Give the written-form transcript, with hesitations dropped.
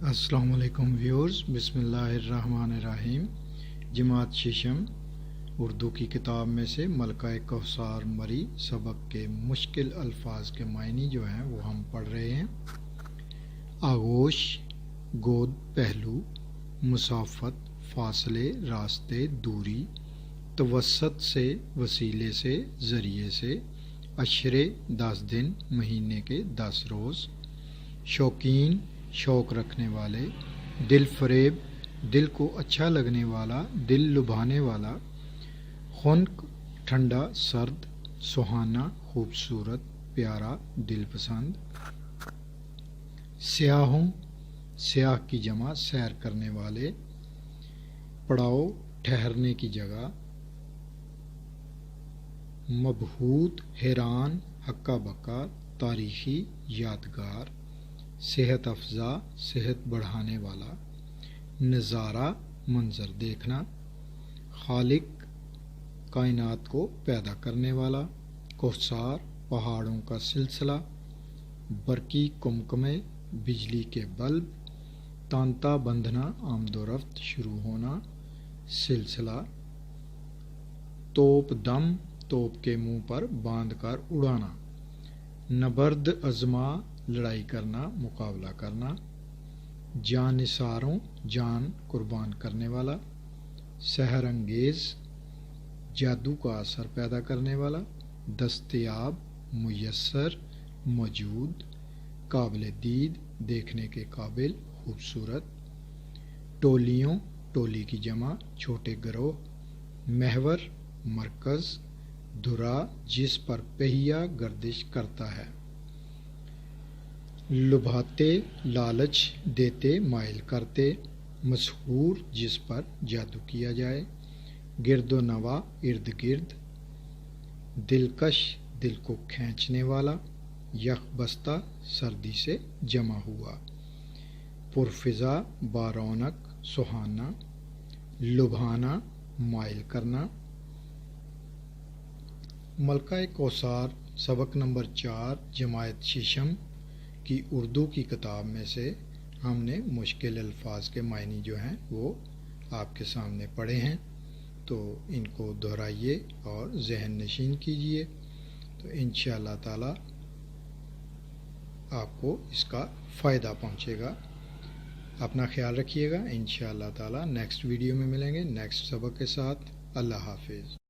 السلام علیکم ویورز، بسم اللہ الرحمن الرحیم۔ جماعت ششم اردو کی کتاب میں سے ملکہ کوثر مری سبق کے مشکل الفاظ کے معنی جو ہیں وہ ہم پڑھ رہے ہیں۔ آغوش، گود، پہلو، مسافت، فاصلے، راستے، دوری، توسط سے، وسیلے سے، ذریعے سے، عشرے، 10 دن، مہینے کے 10 روز، شوقین، شوق رکھنے والے، دل فریب، دل کو اچھا لگنے والا، دل لبھانے والا، خنک، ٹھنڈا، سرد، سہانا، خوبصورت، پیارا، دل پسند۔ سیاحوں، سیاح کی جمع، سیر کرنے والے۔ پڑاؤ، ٹھہرنے کی جگہ۔ مبہوت، حیران، ہکا بکا، تاریخی، یادگار۔ صحت افزا، صحت بڑھانے والا۔ نظارہ، منظر دیکھنا۔ خالق، کائنات کو پیدا کرنے والا۔ کوثر، پہاڑوں کا سلسلہ۔ برقی کمکمے، بجلی کے بلب۔ تانتا بندھنا، آمد و رفت، شروع ہونا، سلسلہ۔ توپ دم، توپ کے منہ پر باندھ کر اڑانا۔ نبرد ازما، لڑائی کرنا، مقابلہ کرنا۔ جان نثاروں، جان قربان کرنے والا۔ سحر انگیز، جادو کا اثر پیدا کرنے والا۔ دستیاب، میسر، موجود۔ قابل دید، دیکھنے کے قابل، خوبصورت۔ ٹولیوں، ٹولی کی جمع، چھوٹے گروہ۔ محور، مرکز۔ دھرا، جس پر پہیہ گردش کرتا ہے۔ لبھاتے، لالچ دیتے، مائل کرتے۔ مسحور، جس پر جادو کیا جائے۔ گرد و نواح، ارد گرد۔ دلکش، دل کو کھینچنے والا۔ یک بستہ، سردی سے جمع ہوا۔ پرفضا، بارونق، سہانا۔ لبھانا، مائل کرنا۔ ملکہ کوثر سبق نمبر 4 جماعت ششم کی اردو کی کتاب میں سے ہم نے مشکل الفاظ کے معنی جو ہیں وہ آپ کے سامنے پڑھے ہیں، تو ان کو دہرائیے اور ذہن نشین کیجیے، تو انشاءاللہ تعالی آپ کو اس کا فائدہ پہنچے گا۔ اپنا خیال رکھیے گا، انشاءاللہ تعالی نیکسٹ ویڈیو میں ملیں گے نیکسٹ سبق کے ساتھ۔ اللہ حافظ۔